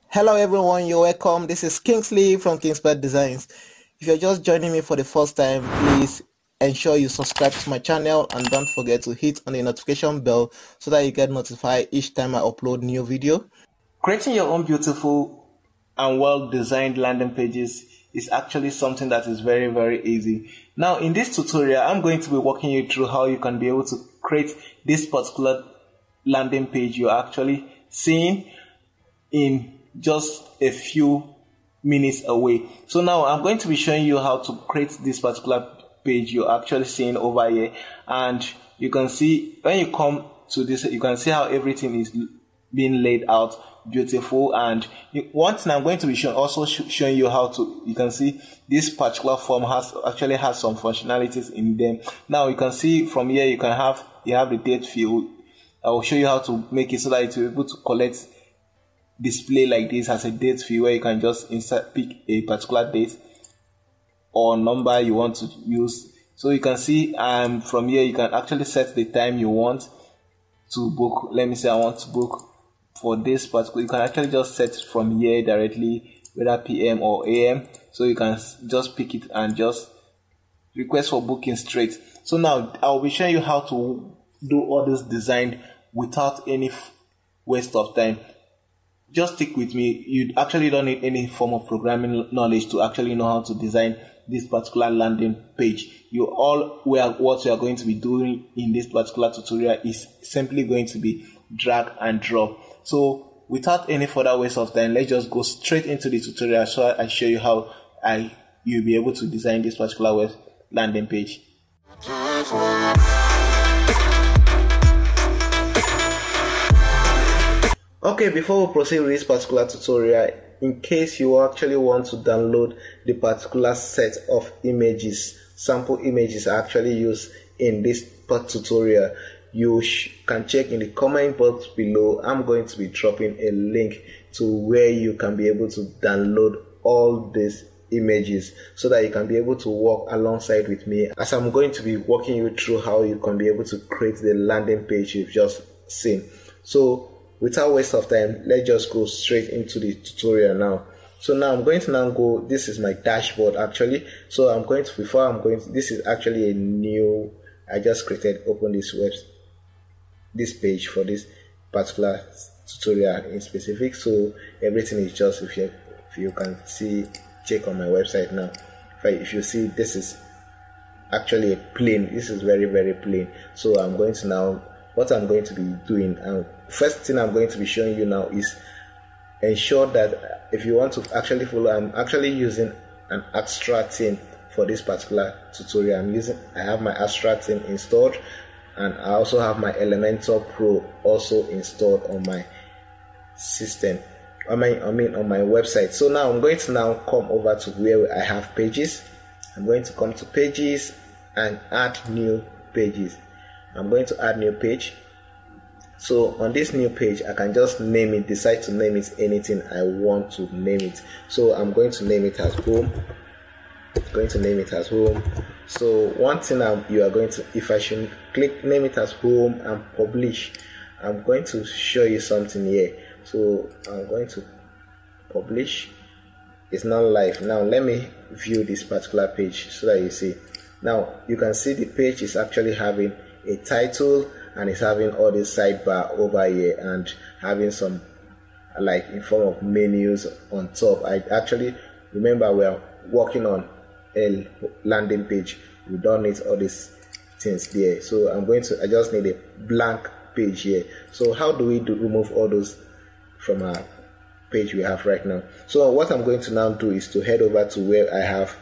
Hello everyone, you're welcome. This is Kingsley from KingspetDesigns. If you're just joining me for the first time, please ensure you subscribe to my channel and don't forget to hit on the notification bell so that you get notified each time I upload new video. Creating your own beautiful and well-designed landing pages is actually something that is very, very easy. Now in this tutorial, I'm going to be walking you through how you can be able to create this particular landing page you're actually seeing in just a few minutes away. So now I'm going to be showing you how to create this particular page you're actually seeing over here, and you can see when you come to this, you can see how everything is being laid out beautiful. And one thing I'm going to be showing you how to, you can see this particular form actually has some functionalities in them. Now you can see from here you have the date field. I will show you how to make it so that you're able to collect display like this as a date field, where you can just pick a particular date or number you want to use. So you can see from here you can actually set the time you want to book. Let me say I want to book for this particular, you can actually just set from here directly, whether PM or AM. So you can just pick it and just request for booking straight. So now I'll be showing you how to do all this design without any waste of time. Just stick with me. You actually don't need any form of programming knowledge to actually know how to design this particular landing page. What you are going to be doing in this particular tutorial is simply going to be drag and drop. So without any further waste of time, let's just go straight into the tutorial so I show you how you'll be able to design this particular web landing page. Okay, before we proceed with this particular tutorial, in case you actually want to download the particular set of images, sample images I actually used in this tutorial, you can check in the comment box below. I'm going to be dropping a link to where you can be able to download all these images so that you can be able to work alongside with me as I'm going to be walking you through how you can be able to create the landing page you've just seen. So without waste of time, let's just go straight into the tutorial now. So now I'm going to go, this is my dashboard actually. So this is actually a new, I just created, open this page for this particular tutorial in specific. So everything is just, if you can see, check on my website now. If you see, this is actually a plain, this is very, very plain. So I'm going to now, what I'm going to be doing, first thing I'm going to be showing you now is ensure that if you want to actually follow, I'm actually using an Astra theme for this particular tutorial. I have my Astra theme installed, and I also have my Elementor Pro also installed on my system, on my website. So now I'm going to come over to where I have pages. I'm going to come to pages and add new pages. I'm going to add new page. So on this new page, I can just name it, decide to name it anything I want to name it. So I'm going to name it as home. So one thing you are going to, if I should click name it as home and publish, I'm going to show you something here. So I'm going to publish. It's not live. Now let me view this particular page so that you see. Now you can see the page is actually having a title, and it's having all this sidebar over here and having some like in form of menus on top. I actually remember we are working on a landing page. We don't need all these things there. So I just need a blank page here. So how do we remove all those from our page we have right now? So what I'm going to now do is to head over to where I have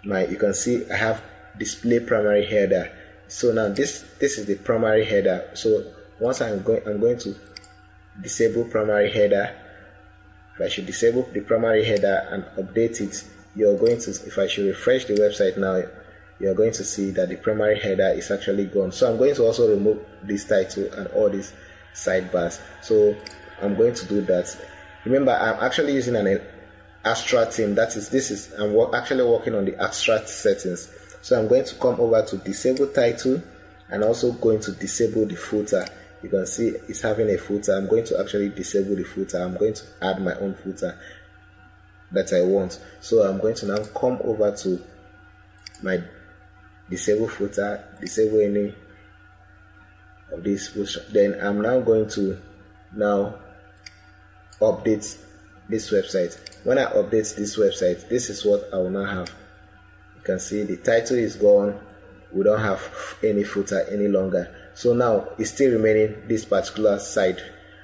you can see I have display primary header. So now this is the primary header. So once I'm going to disable primary header. If I should disable the primary header and update it, you're going to, if I should refresh the website now, you're going to see that the primary header is actually gone. So I'm going to also remove this title and all these sidebars. So I'm going to do that. Remember, I'm actually using an Astra theme. I'm actually working on the Astra settings. So I'm going to come over to disable title and also going to disable the footer. You can see it's having a footer. I'm going to actually disable the footer. I'm going to add my own footer that I want. So I'm going to now come over to my disable footer, disable any of these footer. Then I'm now going to update this website. When I update this website, this is what I will now have. You can see the title is gone. We don't have any footer any longer. So now it's still remaining this particular site,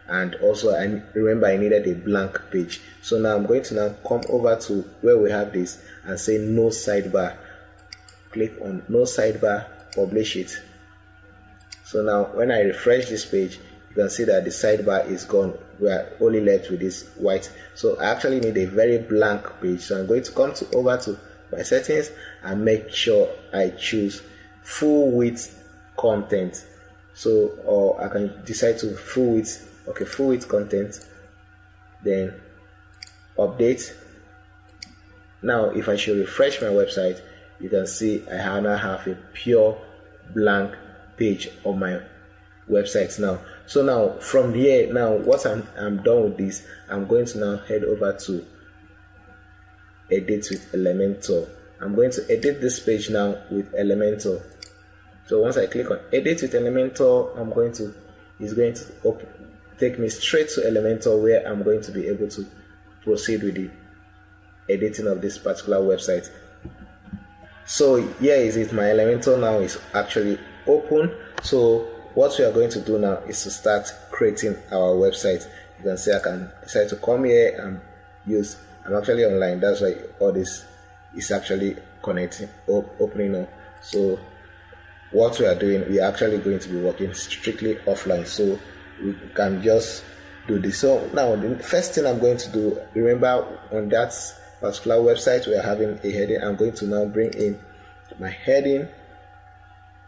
and also I remember I needed a blank page. So now I'm going to now come over to where we have this and say no sidebar. Click on no sidebar, publish it. So now when I refresh this page, you can see that the sidebar is gone. We are only left with this white. So I actually need a very blank page. So I'm going to come over to my settings and make sure I choose full width content. So, or I can decide to full width content, then update. Now if I should refresh my website, you can see I now have a pure blank page on my website now. So now from here, now once I'm done with this, I'm going to now head over to edit with Elementor. I'm going to edit this page now with Elementor. So once I click on edit with Elementor, it's going to take me straight to Elementor, where I'm going to be able to proceed with the editing of this particular website. So here is it. My Elementor now is actually open. So what we are going to do now is to start creating our website. You can see I can decide to come here and use. I'm actually online. That's why all this is actually connecting, opening up. So what we are doing, we are actually going to be working strictly offline, so we can just do this. So now the first thing I'm going to do, remember on that particular website we are having a heading. I'm going to now bring in my heading.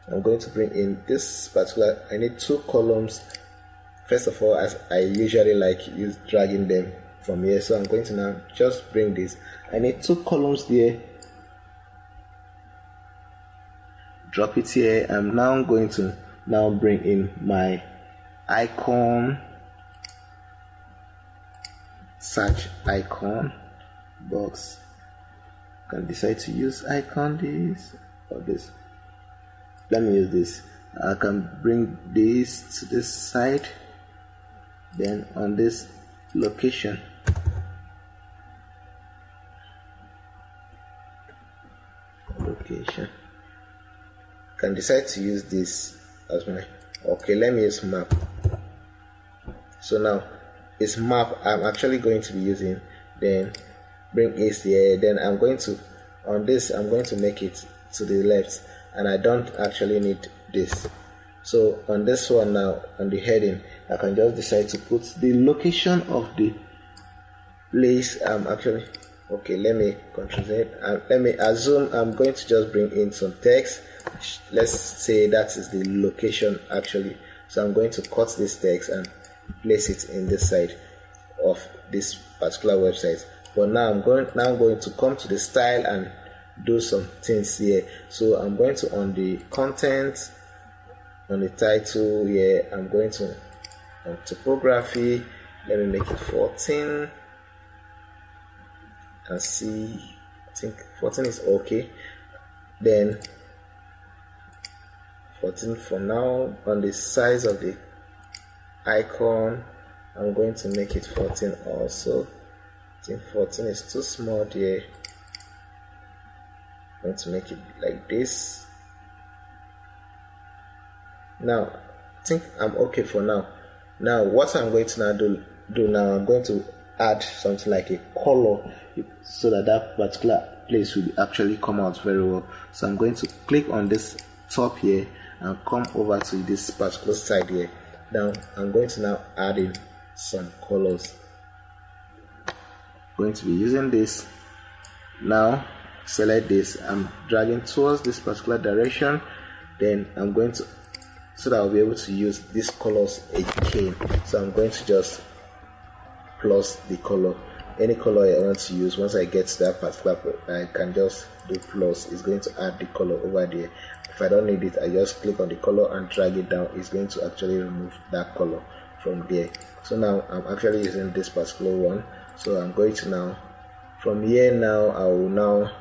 I'm going to bring in this particular, I need 2 columns. First of all, as I usually like dragging them from here, so I'm going to now just bring this. I need 2 columns there. Drop it here. I'm now going to bring in my icon, search icon box. I can decide to use icon this or this. Let me use this. I can bring this to this side, then on this location, can decide to use this as my, okay, let me use map. So now it's map I'm actually going to be using. Then bring it here. Then I'm going to, on this, I'm going to make it to the left, and I don't actually need this. So on this one now, on the heading, I can just decide to put the location of the place I'm actually, okay, let me control it. Let me assume I'm going to just bring in some text. Let's say that is the location actually. So I'm going to cut this text and place it in this side of this particular website. But now I'm going to come to the style and do some things here. So I'm going to, on the content, on the title here, I'm going to on typography, let me make it 14 and see, I think 14 is okay. Then 14 for now. On the size of the icon, I'm going to make it 14 also. I think 14 is too small there. I'm going to make it like this. Now I think I'm okay for now. Now what I'm going to now do now, I'm going to add something like a color so that particular place will actually come out very well. So I'm going to click on this top here and come over to this particular side here. Now I'm going to now add in some colors. Going to be using this. Now select this, I'm dragging towards this particular direction, then I'm going to, so that I'll be able to use these colors again. So I'm going to just plus the color. any color I want to use. Once I get to that particular point, I can just do plus. It's going to add the color over there. If I don't need it, I just click on the color and drag it down. It's going to actually remove that color from there. So now I'm actually using this particular one. So I'm going to now, from here now, I will now,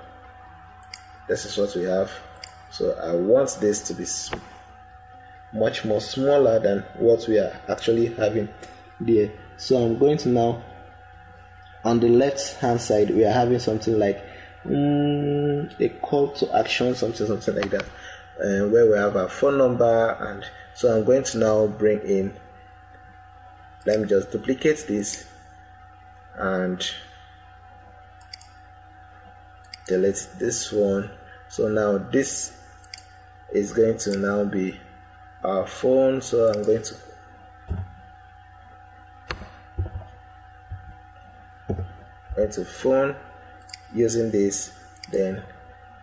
this is what we have. So I want this to be much more smaller than what we are actually having there. So I'm going to now, on the left hand side, we are having something like a call to action, something like that, where we have our phone number. And so I'm going to now bring in, let me just duplicate this and delete this one. So now this is going to now be our phone. So I'm going to phone using this. Then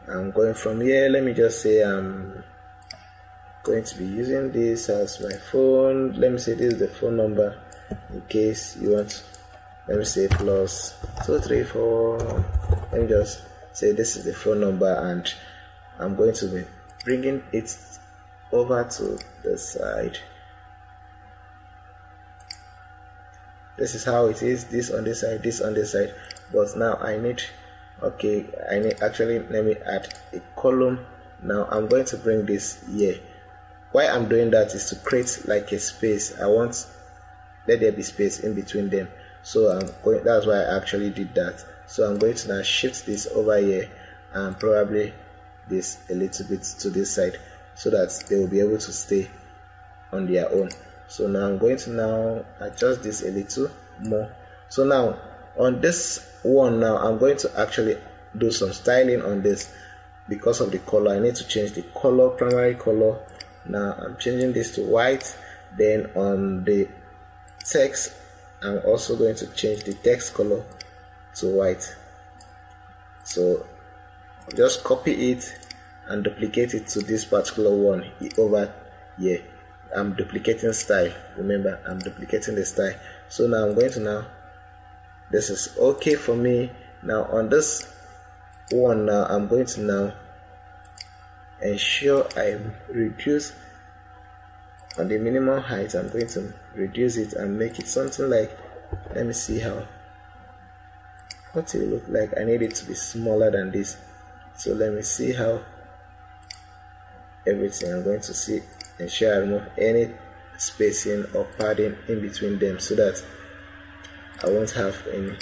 I'm going from here, let me just say I'm going to be using this as my phone. Let me say this is the phone number in case you want. Let me say plus 234. Let me just say this is the phone number, and I'm going to be bringing it over to the side. This is how it is, this on this side, this on this side. But now I need, actually let me add a column. Now I'm going to bring this here. Why I'm doing that is to create like a space. I want let there be space in between them. So that's why I actually did that. So I'm going to now shift this over here and probably this a little bit to this side, so that they will be able to stay on their own. So now I'm going to now adjust this a little more. So now on this one, now I'm going to actually do some styling on this. Because of the color, I need to change the color, primary color. Now I'm changing this to white. Then on the text, I'm also going to change the text color to white. So just copy it and duplicate it to this particular one over here. I'm duplicating style. Remember, I'm duplicating the style. So now I'm going to this is okay for me. Now on this one, now I'm going to now ensure I reduce on the minimum height. I'm going to reduce it and make it something like, let me see what it will look like. I need it to be smaller than this. So let me see how everything. I'm going to see, ensure I remove any spacing or padding in between them, so that I won't have any.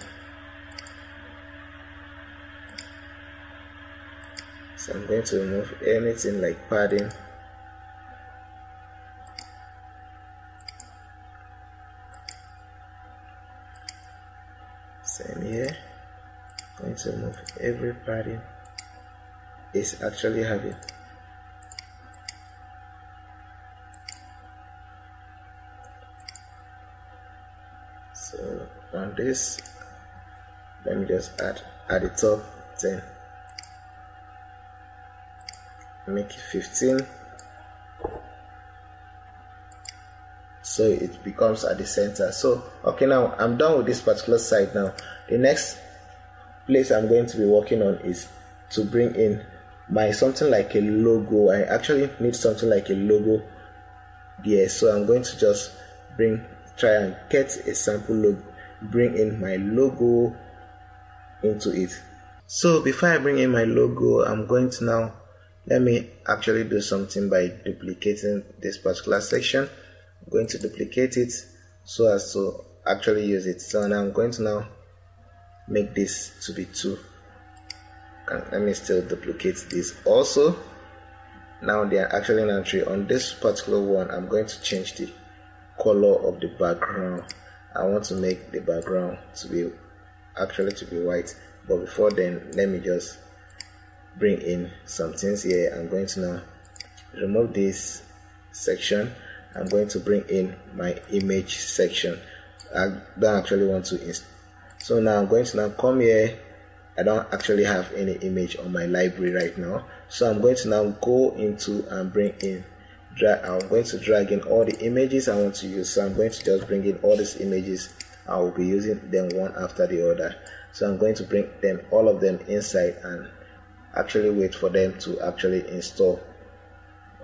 So I'm going to remove anything like padding. Same here. I'm going to remove every padding is actually having. So on this, let me just add at the top 10, make it 15, so it becomes at the center. So okay, now I'm done with this particular side. Now the next place I'm going to be working on is to bring in my something like a logo. I actually need something like a logo there, so I'm going to just try and get a sample logo, bring in my logo into it. So before I bring in my logo, I'm going to now, let me actually do something by duplicating this particular section. I'm going to duplicate it so as to actually use it. So now I'm going to now make this to be 2. Let me still duplicate this also. Now they are actually an entry on this particular one. I'm going to change the color of the background. I want to make the background to be white, but before then, let me just bring in some things here. I'm going to now remove this section. I'm going to bring in my image section. I don't actually want to so now I'm going to now come here. I don't actually have any image on my library right now, so I'm going to now go into and bring in, I'm going to drag in all the images I want to use. So I'm going to just bring in all these images I will be using them one after the other. So I'm going to bring them, all of them, inside and actually wait for them to actually install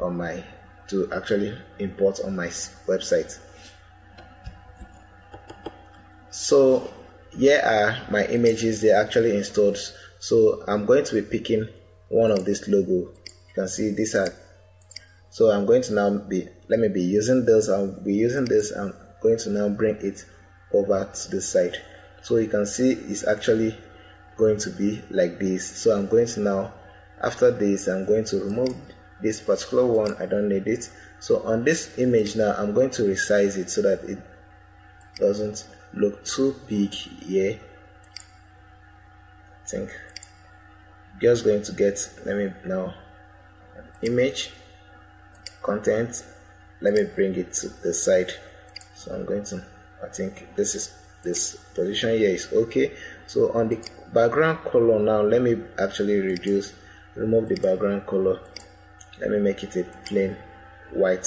on my, to actually import on my website. So here are my images. They're actually installed. So I'm going to be picking one of this logo. You can see these are, so I'm going to now be, let me be using this. I'll be using this. I'm going to now bring it over to the side. So you can see it's actually going to be like this. So I'm going to now, after this, I'm going to remove this particular one. I don't need it. So on this image now, I'm going to resize it so that it doesn't look too big here. I think just going to get, let me now, image, content, let me bring it to the side. So I'm going to, I think this position here is okay. So on the background color now, let me actually remove the background color. Let me make it a plain white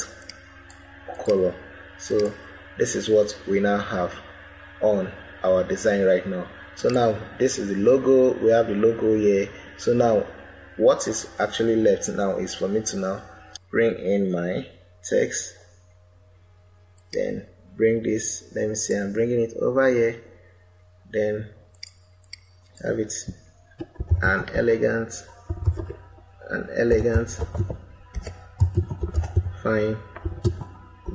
color. So this is what we now have on our design right now. So now this is the logo. We have the logo here. So now what is actually left now is for me to now bring in my text, then bring this, let me see, I'm bringing it over here, then have it an elegant fine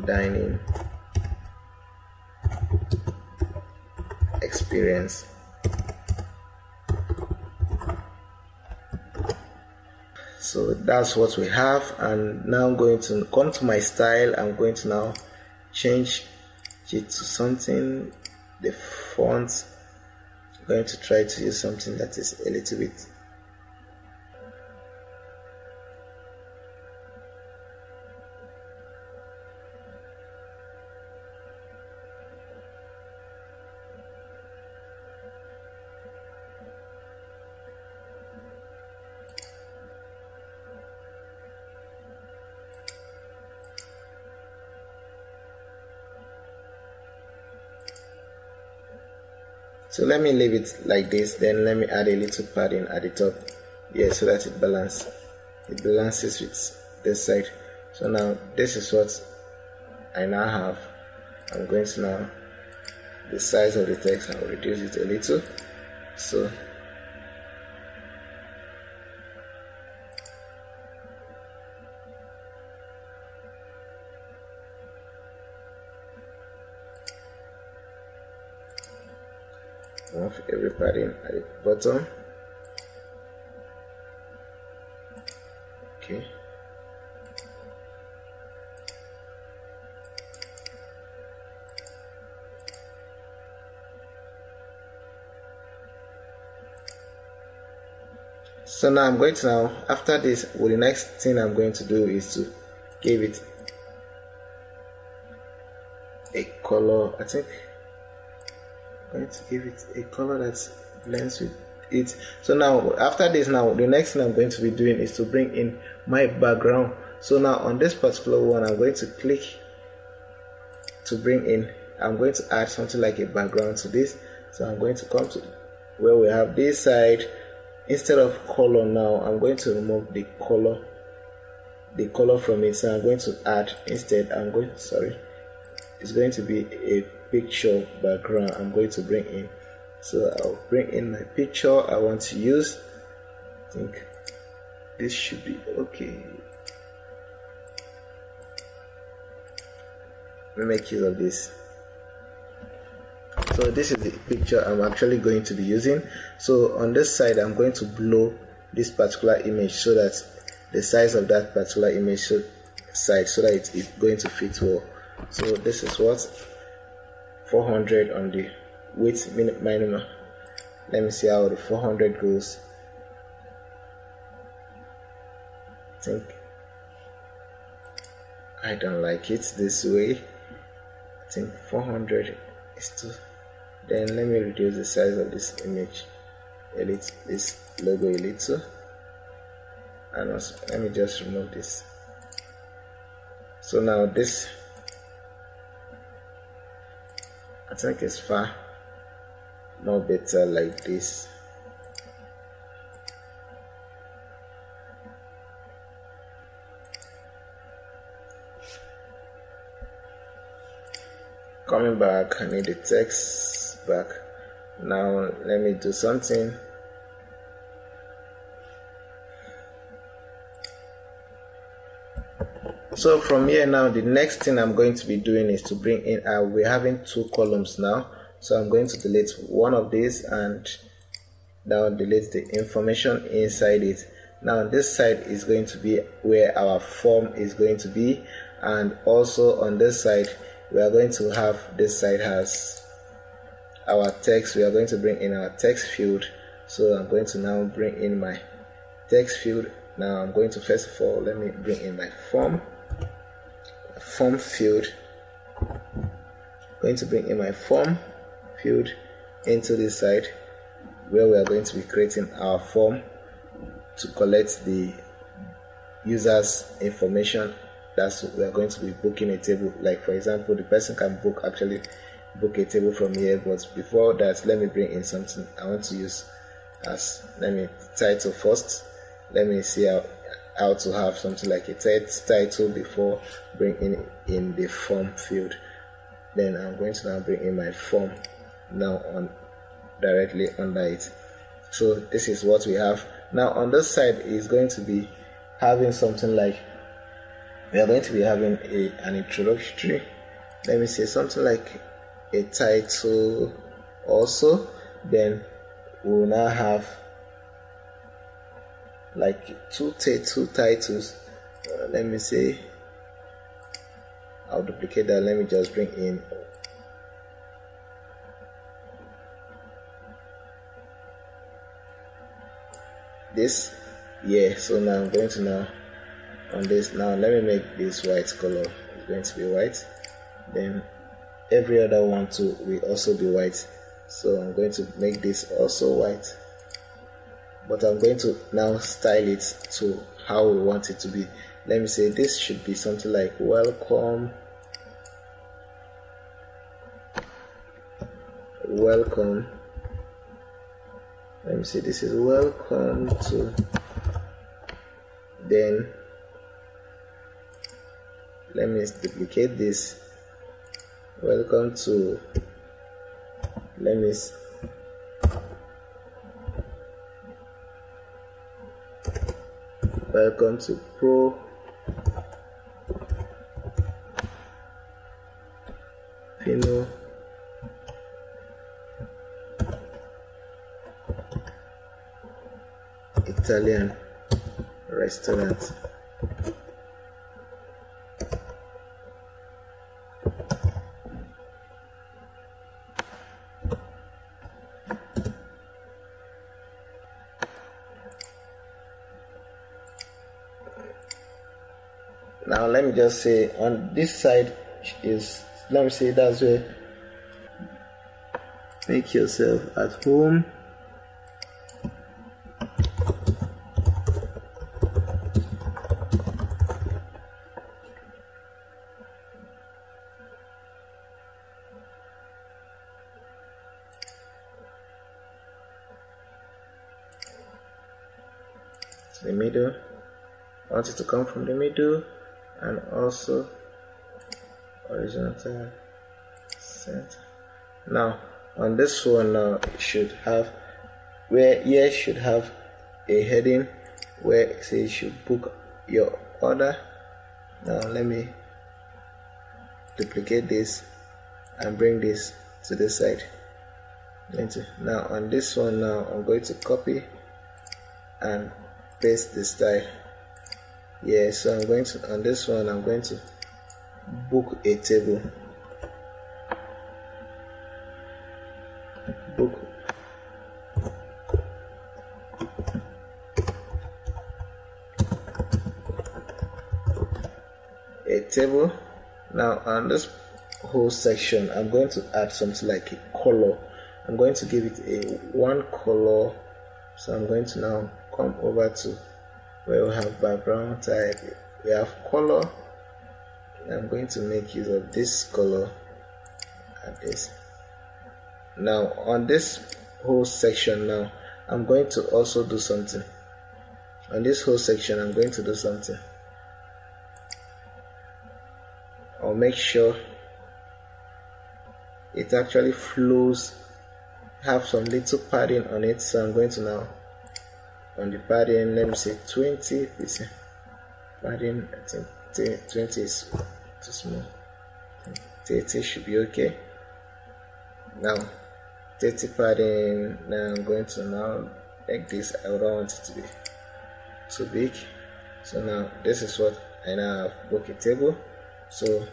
dining experience. So that's what we have, and now I'm going to come to my style. I'm going to now change it to something, the font. I'm going to try to use something that is a little bit so let me leave it like this, then let me add a little padding at the top, yeah, so that it balances with this side. So now this is what I now have. I'm going to now, the size of the text, I'll reduce it a little. So of every padding at the bottom. Okay. So now I'm going to now, after this, well, the next thing I'm going to do is to give it a color. I think I'm going to give it a color that blends with it. So now after this, now the next thing I'm going to be doing is to bring in my background. So now on this particular one, I'm going to click to bring in, I'm going to add something like a background to this. So I'm going to come to where we have this side. Instead of color now, I'm going to remove the color from it. So I'm going to add, instead it's going to be a picture background I'm going to bring in. So I'll bring in my picture I want to use. I think this should be okay. Let me make use of this. So this is the picture I'm actually going to be using. So on this side, I'm going to blow this particular image so that the size of that particular image size, so that it's going to fit well. So this is what 400 on the width minimum. Let me see how the 400 goes. I think I don't like it this way. I think 400 is too. Then let me reduce the size of this image a little, this logo a little, and also let me just remove this. So now this, I think it's far more better like this. Coming back, I need the text back. Now let me do something. So from here now, the next thing I'm going to be doing is to bring in, we're having two columns now. So I'm going to delete one of these and now delete the information inside it. Now this side is going to be where our form is going to be, and also on this side we are going to have, this side has our text. We are going to bring in our text field. So I'm going to now bring in my text field. Now I'm going to, first of all, let me bring in my form field. I'm going to bring in my form field into this side where we are going to be creating our form to collect the user's information. That's what we are going to be booking a table. Like for example, the person can actually book a table from here, but before that, let me bring in something I want to use as, let me title first. Let me see how to have something like a title before bringing in the form field. Then I'm going to now bring in my form now on directly under it. So this is what we have. Now on this side is going to be having something like, we are going to be having an introductory, let me say something like a title also. Then we'll now have like two titles. Let me say, I'll duplicate that. Let me just bring in this. Yeah, so now I'm going to now on this, now let me make this white color. It's going to be white. Then every other one too will also be white. So I'm going to make this also white, but I'm going to now style it to how we want it to be. Let me say this should be something like welcome. Let me say this is welcome to, then let me duplicate this, welcome to, let me welcome to Pro Fino Italian restaurant. Now let me just say on this side is, let me say that's where make yourself at home. The middle, I want it to come from the middle, and also horizontal center. Now on this one now it should have, where here should have a heading where it says you should book your order. Now let me duplicate this and bring this to this side. Now on this one now I'm going to copy and paste the style. Yeah, so I'm going to, on this one I'm going to book a table. Book a table. Now on this whole section I'm going to add something like a color. I'm going to give it a one color. So I'm going to now come over to where we have background type, we have color. I'm going to make use of this color and this. Now on this whole section, now I'm going to also do something. On this whole section, I'm going to do something. I'll make sure it actually flows, have some little padding on it. So I'm going to now, on the padding, let me say 20%. Padding, I think 20 is too small. 30 should be okay. Now 30 padding. Now I'm going to now make this. I don't want it to be too big. So now this is what I now have book a table. So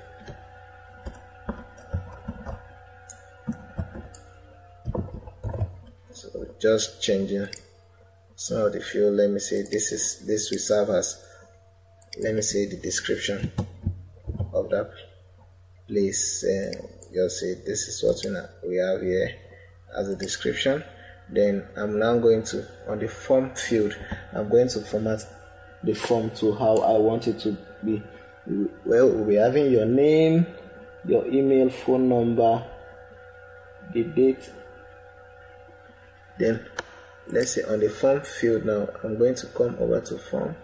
just changing some of the field. Let me say this will serve as, let me say, the description of that place. Just say this is what we have here as a description. Then I'm now going to, on the form field, I'm going to format the form to how I want it to be. Well, we'll be having your name, your email, phone number, the date. Then let's say on the form field, now I'm going to come over to form.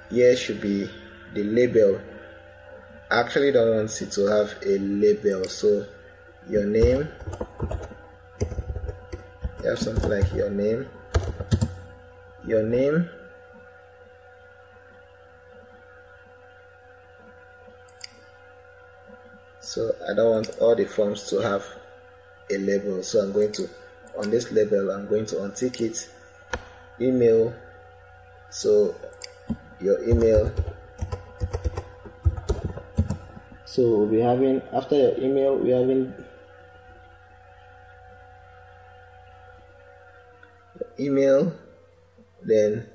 Here should be the label. I actually don't want it to have a label, so your name, you have something like your name, so I don't want all the forms to have a label, so I'm going to, on this label, I'm going to untick it. Email, so your email. So we'll be having, after your email, we're having email. Then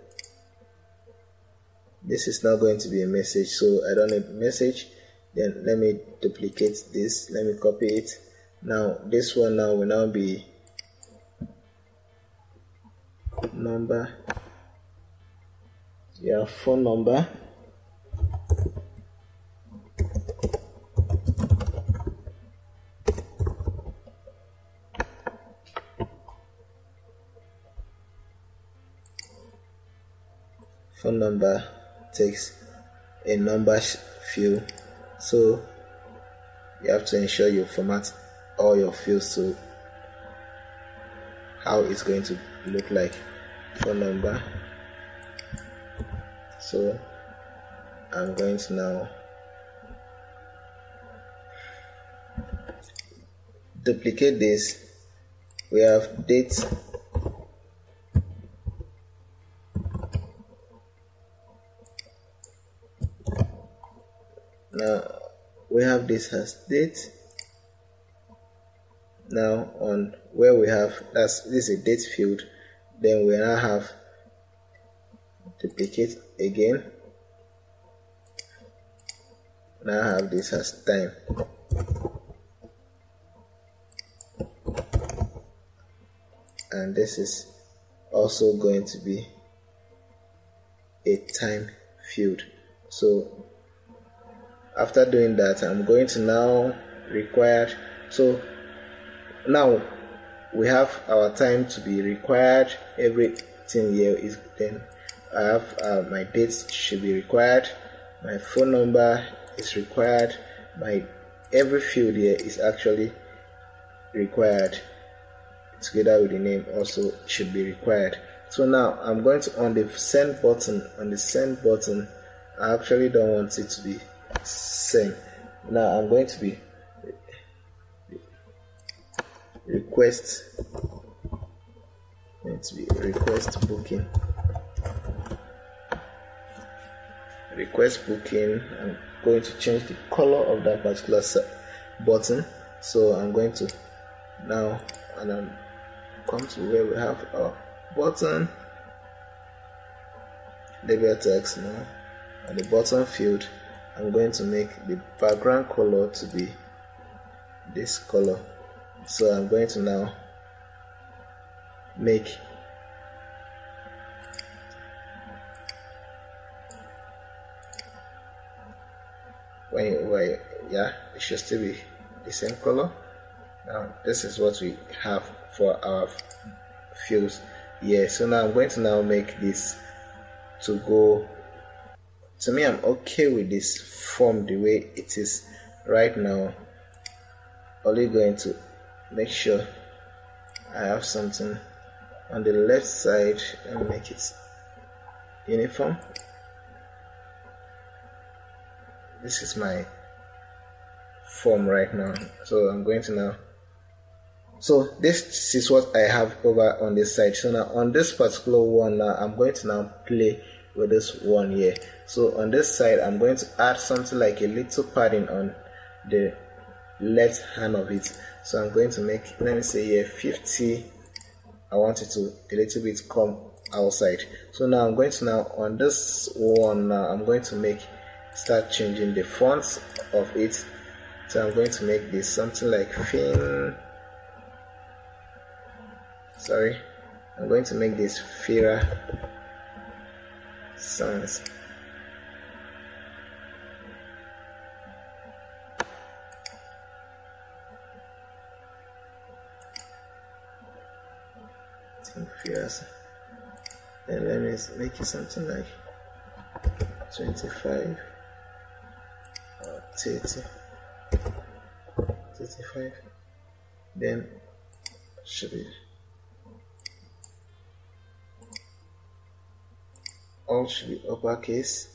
this is now going to be a message, so I don't need message. Then let me duplicate this, let me copy it. Now this one now will now be number, your phone number. Phone number takes a number field, so you have to ensure you format all your fields to how it's going to look like. Phone number. So I'm going to now duplicate this. We have date. Now we have this as date. Now on where we have, this is a date field, then we now have duplicate again. Now I have this as time. And this is also going to be a time field. So after doing that, I'm going to now required. So now we have our time to be required. Everything here is, then I have my dates should be required. My phone number is required. My every field here is actually required. Together with the name also should be required. So now I'm going to, on the send button, I actually don't want it to be send. Now I'm going to be request booking. I'm going to change the color of that particular button. So I'm going to now, and I'm come to where we have our button, label text. Now on the button field, I'm going to make the background color to be this color. So I'm going to now make it should still be the same color. Now this is what we have for our fields here. So now I'm going to now make this to go. To me, I'm okay with this form the way it is right now. Only going to make sure I have something on the left side and make it uniform. This is my form right now, so I'm going to now. So this is what I have over on this side. So now on this particular one, now I'm going to now play with this one here. So on this side, I'm going to add something like a little padding on the left hand of it. So I'm going to make, let me say here 50. I want it to a little bit come outside. So now I'm going to now on this one, now I'm going to start changing the fonts of it. So I'm going to make this something like thin. Sorry, I'm going to make this Fira Sans. And let me make it something like 25 or 30, 35. Then should be all should be uppercase.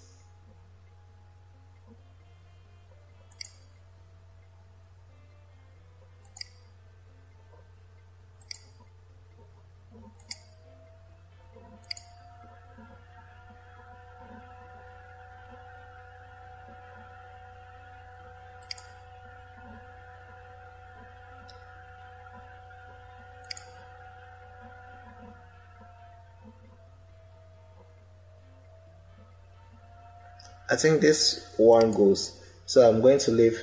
I think this one goes, so I'm going to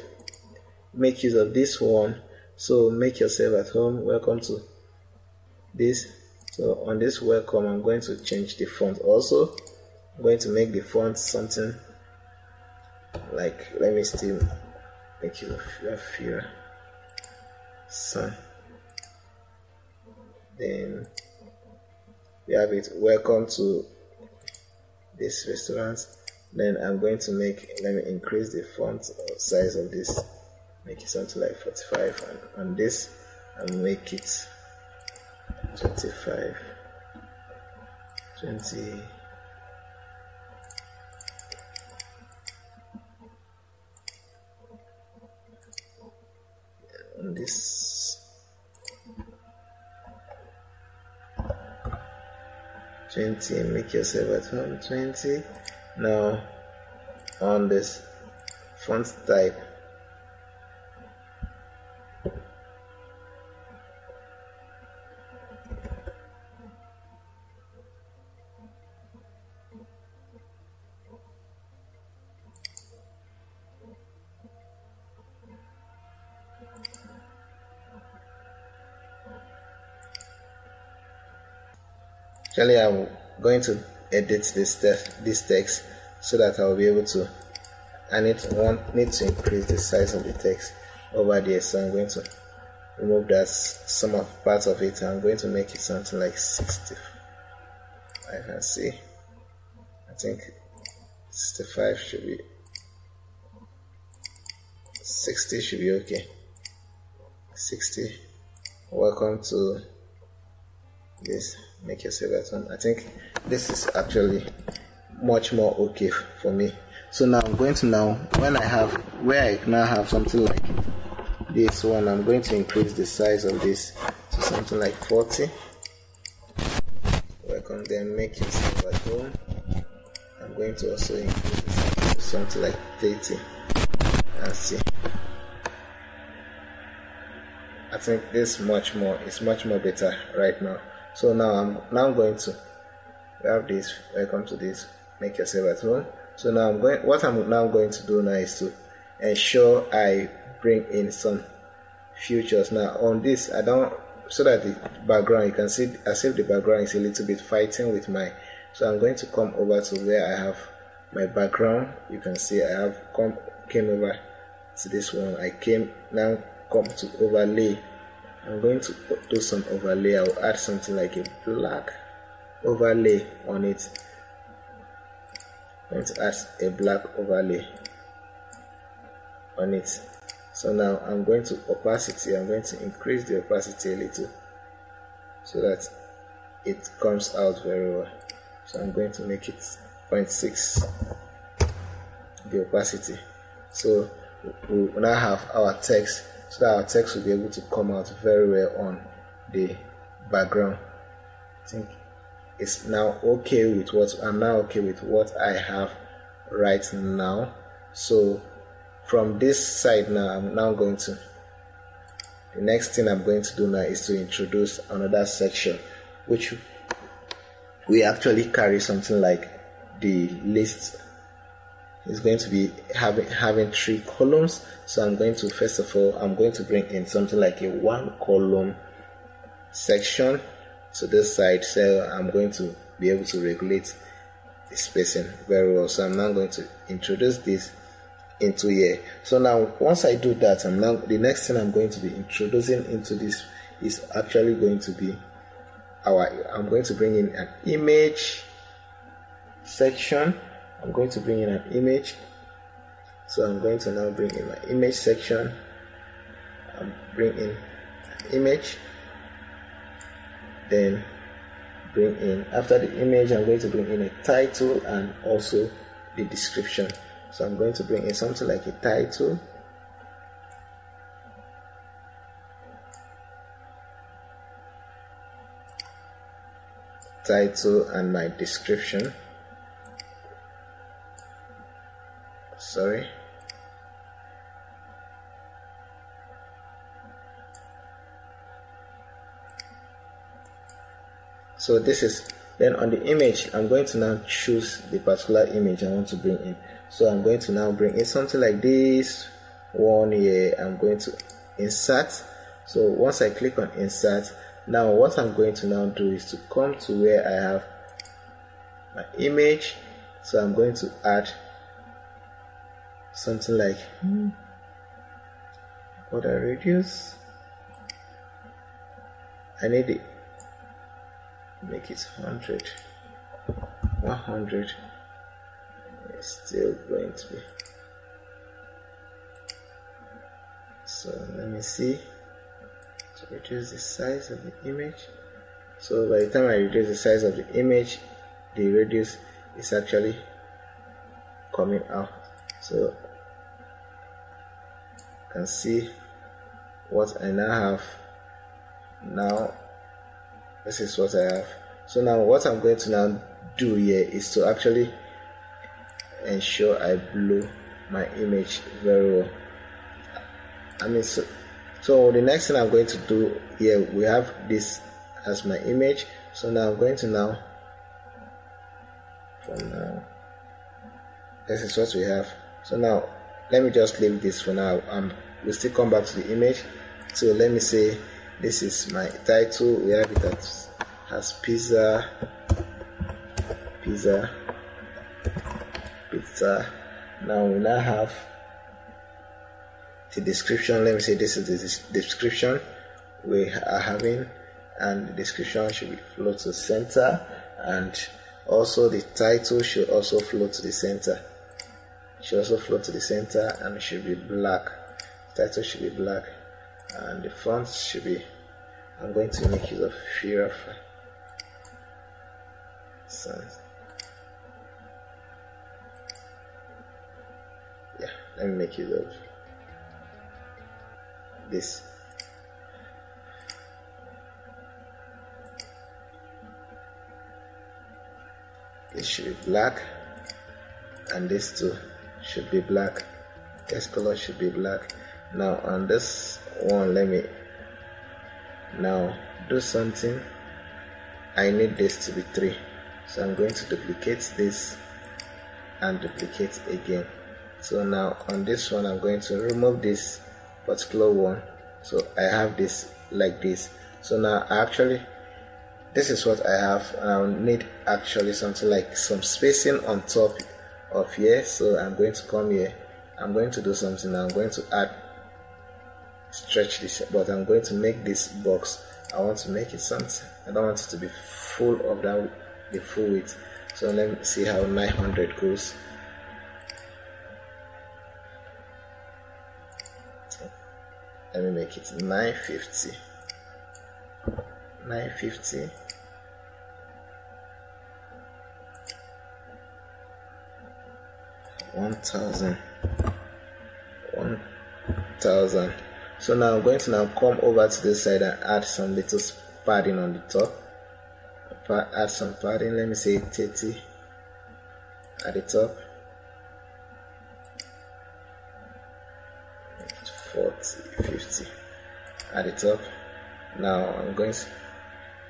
make use of this one. So make yourself at home. Welcome to this. So on this welcome, I'm going to change the font also. I'm going to make the font something like, let me still make use of Fira Sun. Then we have it, welcome to this restaurant. Then I'm going to let me increase the font size of this, make it something like 45, and on this I'll make it 25, 20, on this 20, make yourself at home 20. Now on this font type, actually I'm going to edit this text so that I'll be able to. I need to increase the size of the text over there, so I'm going to remove that some of parts of it. I'm going to make it something like 60. I can see. I think 65 should be. 60 should be okay. 60. Welcome to this. Make yourself at home. I think this is actually much more okay for me. So now I'm going to where I now have something like this one, I'm going to increase the size of this to something like 40. Welcome, then make yourself at home. I'm going to also increase the size to something like 30. And see, I think this is much more better right now. So now I'm going to have this. Welcome to this. Make yourself at home. So now what I'm now going to do now is to ensure I bring in some features. Now on this, so that the background, you can see as if the background is a little bit fighting with so I'm going to come over to where I have my background. You can see I have came over to this one. I came now come to overlay. I'm going to do some overlay. I'll add something like a black overlay on it. I'm going to add a black overlay on it. So now I'm going to opacity. I'm going to increase the opacity a little so that it comes out very well. So I'm going to make it 0.6 the opacity. So we will now have our text, so that our text will be able to come out very well on the background. I think it's now okay with what I'm now okay with what I have right now. So from this side now, I'm now going to, the next thing I'm going to do now is to introduce another section, which we actually carry something like the list. It's going to be having 3 columns. So I'm going to, first of all, I'm going to bring in something like a 1 column section to this side. So I'm going to be able to regulate the spacing very well. So I'm now going to introduce this into here. So now once I do that, the next thing I'm going to be introducing into this is actually going to be I'm going to bring in an image section. I'm going to bring in an image. So I'm going to now bring in my image section. Bring in an image. Then bring in, after the image, I'm going to bring in a title and also the description. So I'm going to bring in something like a title. And my description. Sorry. So this is, then on the image, I'm going to now choose the particular image I want to bring in. So I'm going to now bring in something like this one here. I'm going to insert. So once I click on insert, now what I'm going to now do is to come to where I have my image. So I'm going to add something like border radius. I need it, make it 100. It's still going to be. So let me see, to reduce the size of the image. So by the time I reduce the size of the image, the radius is actually coming out. So you can see what I now have. Now this is what I have. So now what I'm going to now do here is to actually ensure I blow my image very well. So the next thing I'm going to do here, we have this as my image. So now I'm going to now, from now, this is what we have. So now let me just leave this for now. We'll still come back to the image. So let me say this is my title. We have it as pizza. Now we now have the description. Let me say this is the description we are having, and the description should be flow to center, and also the title should also flow to the center. It should also flow to the center, and it should be black. The title should be black, and the font should be, I'm going to make use of Fira Sans. Yeah, let me make use of this. This should be black, and this too should be black. This color should be black. Now on this one, let me now do something. I need this to be 3, so I'm going to duplicate this and duplicate again. So now on this one, I'm going to remove this particular one, so I have this like this. So now actually this is what I have. I need actually something like some spacing on top of here. So I'm going to come here, I'm going to do something. I'm going to add stretch this, but I'm going to make this box, I want to make it something, I don't want it to be full of that, the full width. So let me see how 900 goes. Let me make it 950. 950. 1000. 1000. So now I'm going to now come over to this side and add some little padding on the top. Add some padding. Let me say 30 at the top. 40, 50 at the top. Now I'm going to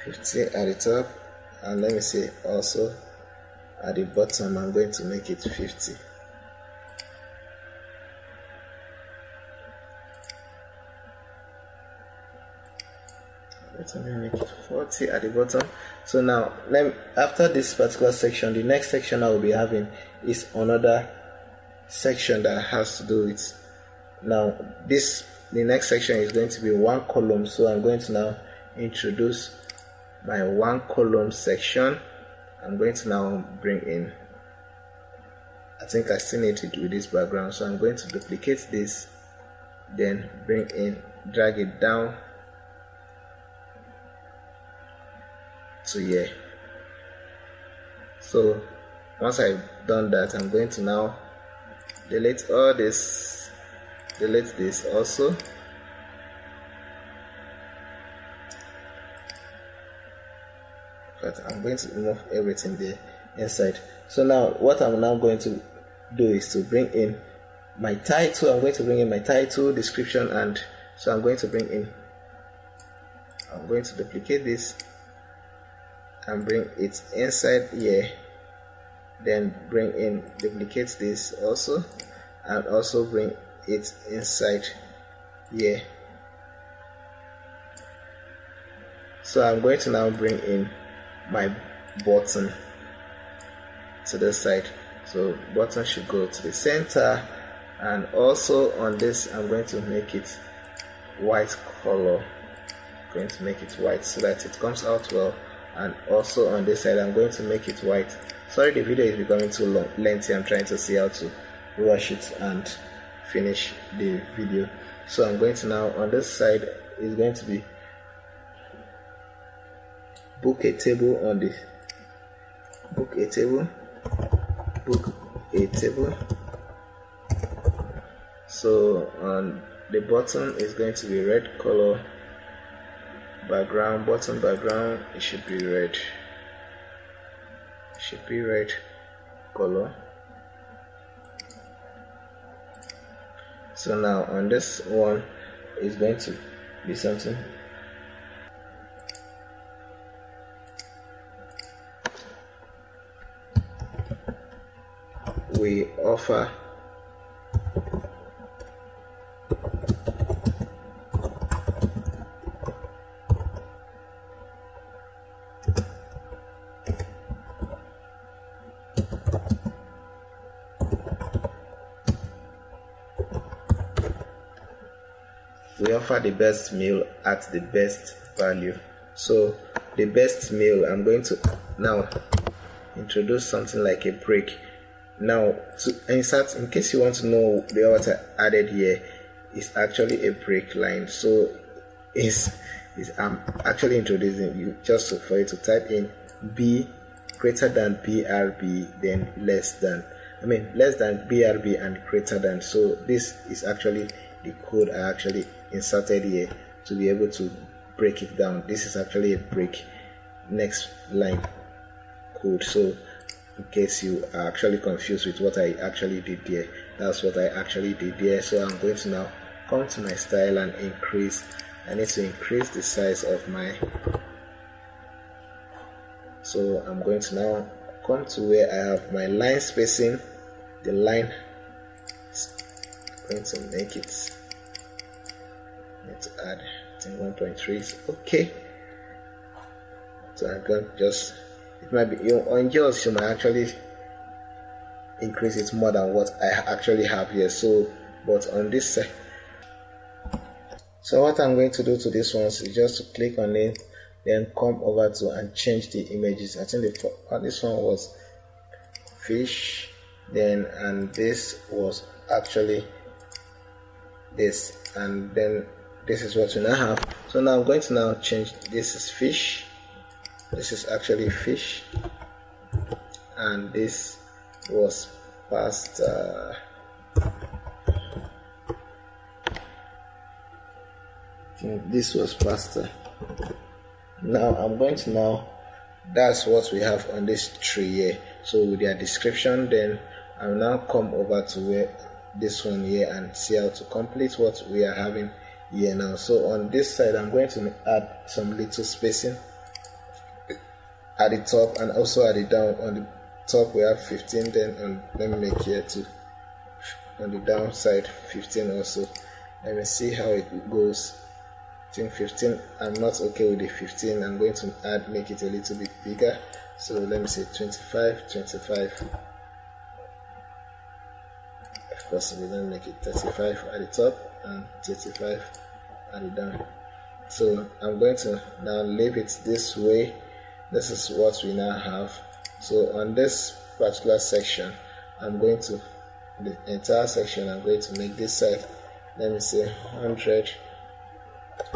50 at the top, and let me say also at the bottom I'm going to make it 50. Let me make it 40 at the bottom. So now after this particular section, the next section I will be having is another section that has to do with, now the next section is going to be one column. So I'm going to now introduce my one column section. I'm going to now bring in, I think I still need it with this background, so I'm going to duplicate this, then bring in, drag it down to here. So once I've done that, I'm going to now delete all this, delete this also, but I'm going to remove everything there inside. So now what I'm now going to do is to bring in my title. I'm going to bring in my title, description, and so I'm going to bring in, I'm going to duplicate this and bring it inside here, then bring in, duplicate this also, and also bring it inside here. So I'm going to now bring in my button to this side. So button should go to the center, and also on this I'm going to make it white color. I'm going to make it white so that it comes out well. And also on this side I'm going to make it white. Sorry, the video is becoming too lengthy. I'm trying to see how to rush it and finish the video. So I'm going to now, on this side is going to be book a table on the book a table. So on the bottom is going to be red color background, bottom background, it should be red. It should be red color. So now on this one is going to be something. We offer the best meal at the best value. So the best meal, I'm going to now introduce something like a break. Now to insert, in case you want to know what I added here is actually a break line. So I'm actually introducing you just for you to type in B greater than BRB, then less than BRB and greater than. So this is actually the code I actually inserted here to be able to break it down. This is actually a break next line code. So in case you are actually confused with what I actually did there, that's what I actually did there. So I'm going to now come to my style and increase. I need to increase the size of my, so I'm going to now come to where I have my line spacing. The line, I'm going to make it, need to add, I think 1.3 is okay. So I'm going to just, it might be on yours, you might actually increase it more than what I actually have here. So but on this side, So what I'm going to do to this one is just to click on it, then come over to and change the images. I think this one was fish, then and this was actually this, and then this is what we now have. So now I'm going to now change. This is fish, this is actually fish, and this was pasta. This was pasta. Now I'm going to that's what we have on this tree here. So with their description, then I'll now come over to where this one here and see how to complete what we are having here now. So on this side, I'm going to add some little spacing at the top and also at the down. On the top we have 15, then let me make here too on the down side 15 also. Let me see how it goes. I think 15, I'm not okay with the 15. I'm going to make it a little bit bigger. So let me say 25. If possible, then make it 35 at the top and 35 at the down. So I'm going to now leave it this way. This is what we now have. So on this particular section, I'm going to, the entire section, I'm going to make this side, let me say 100,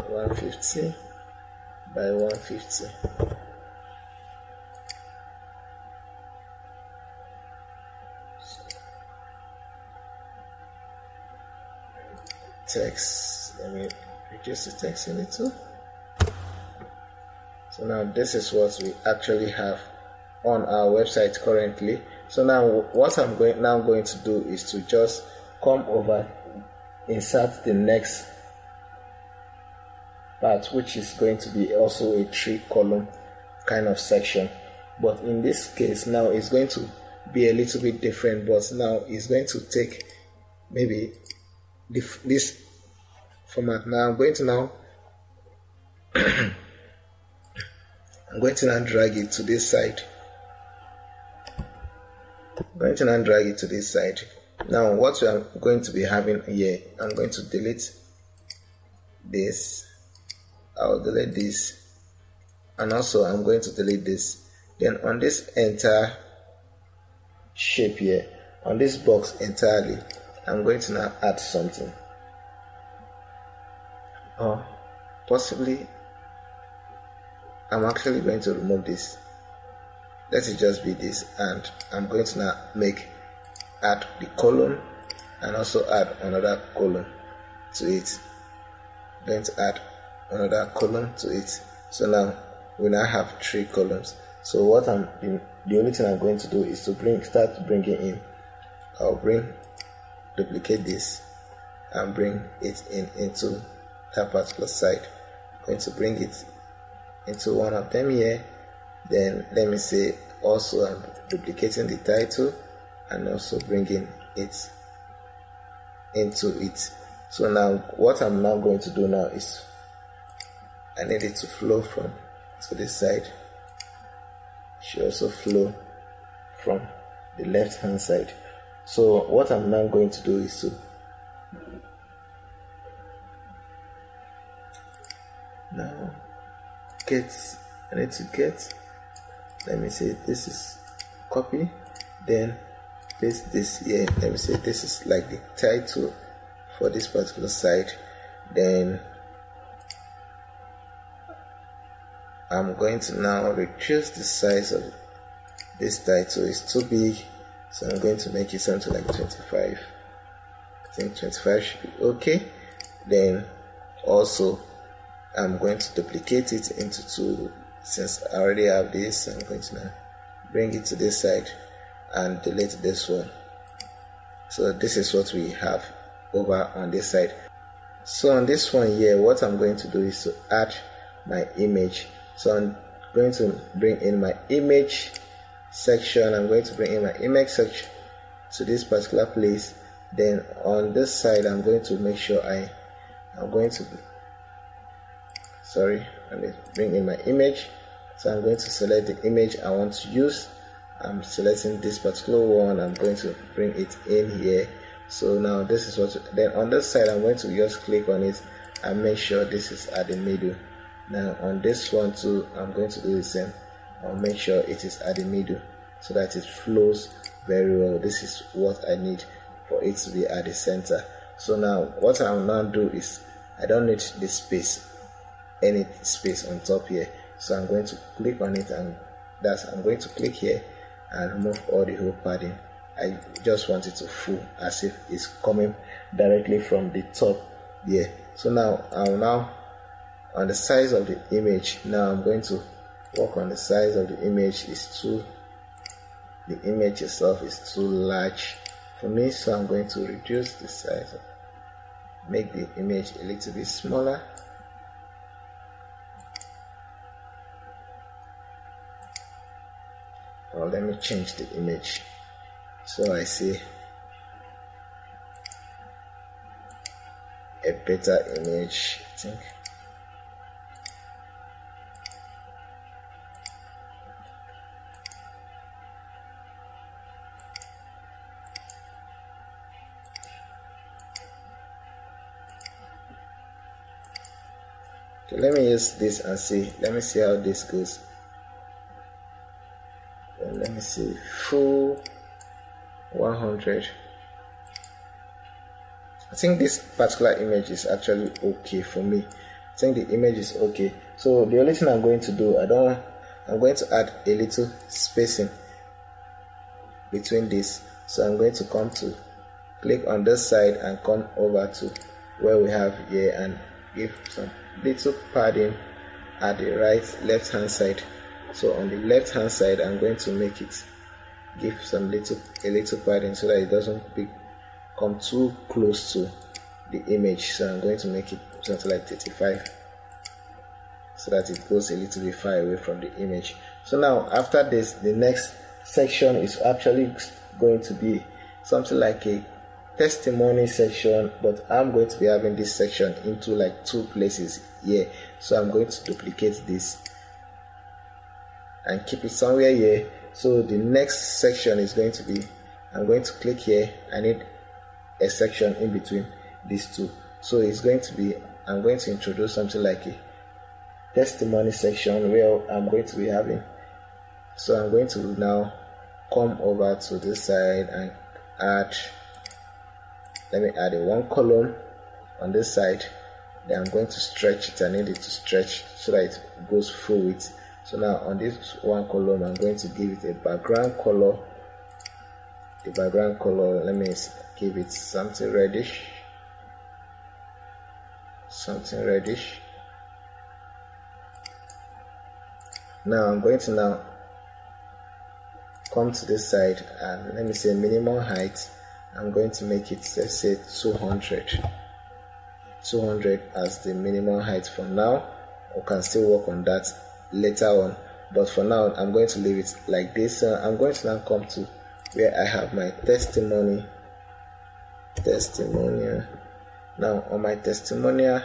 150 by 150. Text, let me reduce the text a little. So now this is what we actually have on our website currently. So now what I'm going to do is to just come over, insert the next part, which is going to be also a 3-column kind of section. But in this case now it's going to be a little bit different, but now it's going to take maybe this format. Now I'm going to drag it to this side. Now what we are going to be having here, I'm going to delete this. I'll delete this, and also I'm going to delete this. Then on this entire shape here, on this box entirely, I'm going to now add something. Or possibly I'm actually going to remove this. Let it just be this, and I'm going to now add the column and also add another column to it. I'm going to add another column to it. So now we now have 3 columns. So what the only thing I'm going to do is to start bringing in. I'll duplicate this and bring it into that particular side. I'm going to bring it into one of them here. Then let me say also I'm duplicating the title and also bringing it into it. So now what I'm now going to do now is I need it to flow from to this side. It should also flow from the left hand side. So what I'm now going to do is to now let me say this is copy, then paste this here. Let me say this is like the title for this particular side. Then I'm going to now reduce the size of this title. It's too big, so I'm going to make it something like 25. I think 25 should be okay. Then also I'm going to duplicate it into 2. Since I already have this, I'm going to now bring it to this side and delete this one. So this is what we have over on this side. So on this one here, what I'm going to do is to add my image. So I'm going to bring in my image section. I'm going to bring in my image section to this particular place. Then on this side, I'm going to make sure I'm going to bring in my image. So I'm going to select the image I want to use. I'm selecting this particular one. I'm going to bring it in here. So now this is what. Then on this side, I'm going to just click on it and make sure this is at the middle. Now on this one too, I'm going to do the same. I'll make sure it is at the middle so that it flows very well. This is what I need for it to be at the center. So now what I'll now do is, I don't need this space, any space on top here. So I'm going to click on it, and I'm going to click here and remove all the whole padding. I just want it to flow as if it's coming directly from the top here. So now on the size of the image, now I'm going to work on the size of the image. The image itself is too large for me, so I'm going to reduce the size, make the image a little bit smaller. Or let me change the image so I see a better image, I think. Okay, let me use this and see. Let me see how this goes. And let me see, full 100. I think this particular image is actually okay for me. I think the image is okay. So the only thing I'm going to do, I'm going to add a little spacing between this. So I'm going to click on this side and come over to where we have here and give some little padding at the left hand side. So on the left hand side, I'm going to make it give a little padding so that it doesn't come too close to the image. So I'm going to make it something like 35 so that it goes a little bit far away from the image. So now after this, the next section is actually going to be something like a testimony section, but I'm going to be having this section into like 2 places here. So I'm going to duplicate this and keep it somewhere here. So the next section is going to be, I'm going to click here. I need a section in between these two. So it's going to be, I'm going to introduce something like a testimony section where I'm going to be having. So I'm going to now come over to this side and let me add a 1 column on this side. Then I'm going to stretch it. I need it to stretch so that it goes full width. So now on this 1 column, I'm going to give it a background color. The background color, let me give it something reddish. Now I'm going to come to this side and let me say minimum height. I'm going to make it, let's say 200 as the minimum height for now. We can still work on that later on, but for now I'm going to leave it like this. I'm going to now come to where I have my testimonial. Now on my testimonial,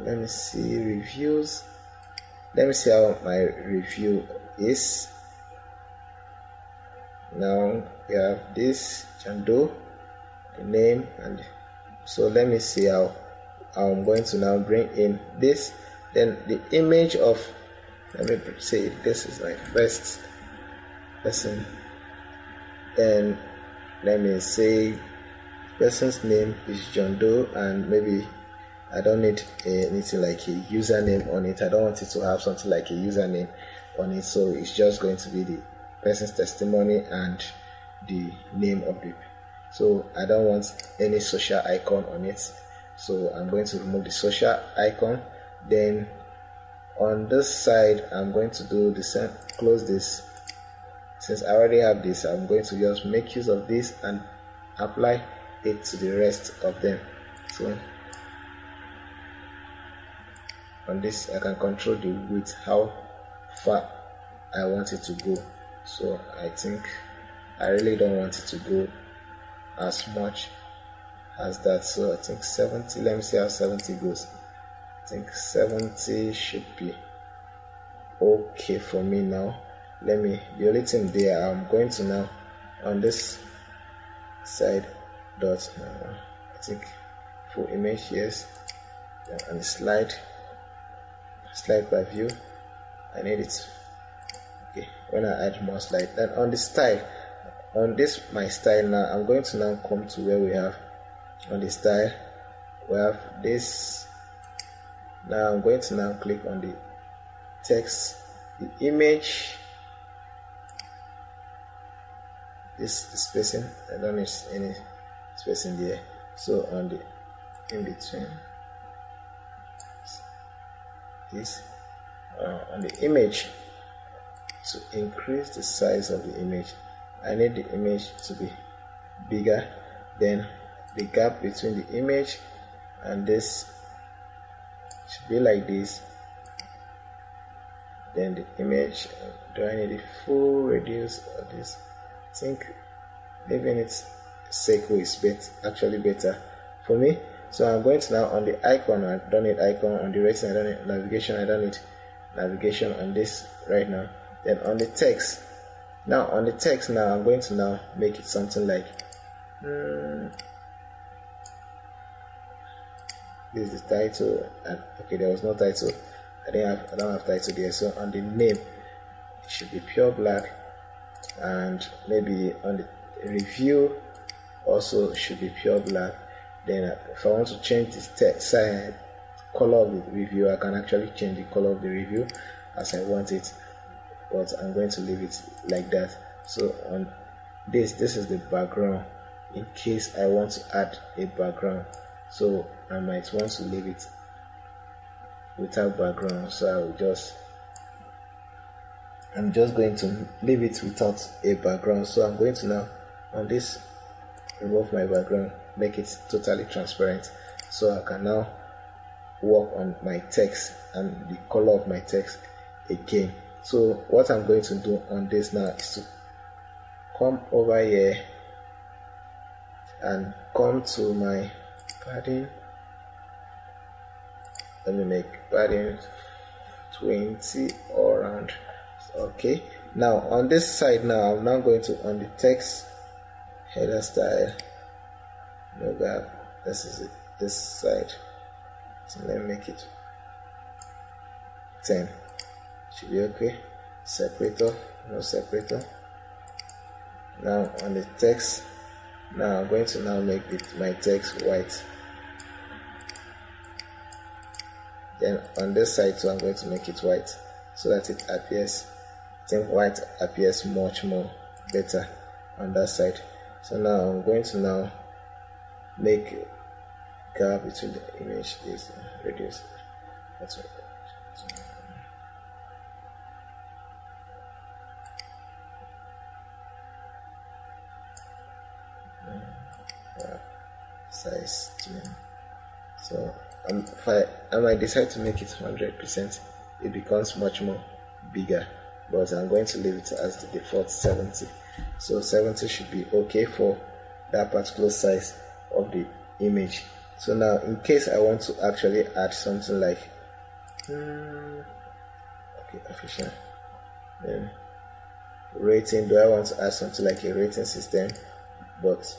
let me see reviews. Let me see how my review is. Now we have this John Doe, the name, and so let me see how I'm going to now bring in this. Then the image of, let me say this is my first person, and let me say person's name is John Doe, and maybe I don't need anything like a username on it. I don't want it to have something like a username on it, so it's just going to be the person's testimony and the name of the, so I don't want any social icon on it, so I'm going to remove the social icon. Then on this side I'm going to do the same, close this. Since I already have this, I'm going to just make use of this and apply it to the rest of them. So on this I can control the width, how far I want it to go. So I think I really don't want it to go as much as that, so I think 70. Let me see how 70 goes. I think 70 should be okay for me now. The only thing there, I'm going to now on this side dot, I think full image, yes. Then on the slide by view, I need it. Okay, when I add more slide, then on the style, on this my style now, I'm going to now come to where we have on the style, we have this. Now I'm going to now click on the text, the image, this spacing, I don't need any spacing there. So on the in between this, on the image, to increase the size of the image, I need the image to be bigger. Then the gap between the image and this should be like this. Then the image, do I need a full radius of this? I think leaving it circle is actually better for me. So I'm going to now on the icon, I don't need icon. On the rating, I don't need navigation, I don't need navigation on this right now. Then on the text, now on the text, now I'm going to now make it something like this is the title, and okay, there was no title. I don't have title there. So on the name, it should be pure black, and maybe on the review also should be pure black. Then if I want to change this text side color of the review, I can actually change the color of the review as I want it, but I'm going to leave it like that. So on this is the background in case I want to add a background. So I might want to leave it without background, so I'm just going to leave it without a background. So I'm going to now on this remove my background, make it totally transparent, so I can now work on my text and the color of my text again. So what I'm going to do on this now is to come over here and come to my padding. Let me make padding 20 all around. Okay, now on this side, now I'm now going to on the text header style, no gap, this is it, this side. So let me make it 10, should be okay. Separator, no separator. Now on the text, now I'm going to now make my text white. Then on this side too, I'm going to make it white so that it appears, I think white appears much more better on that side. So now I'm going to now make a gap between the image, this reduce. That's right. Size 2. So if I might decide to make it 100%, it becomes much more bigger, but I'm going to leave it as the default 70. So 70 should be okay for that particular size of the image. So now in case I want to actually add something like okay, official rating, do I want to add something like a rating system? But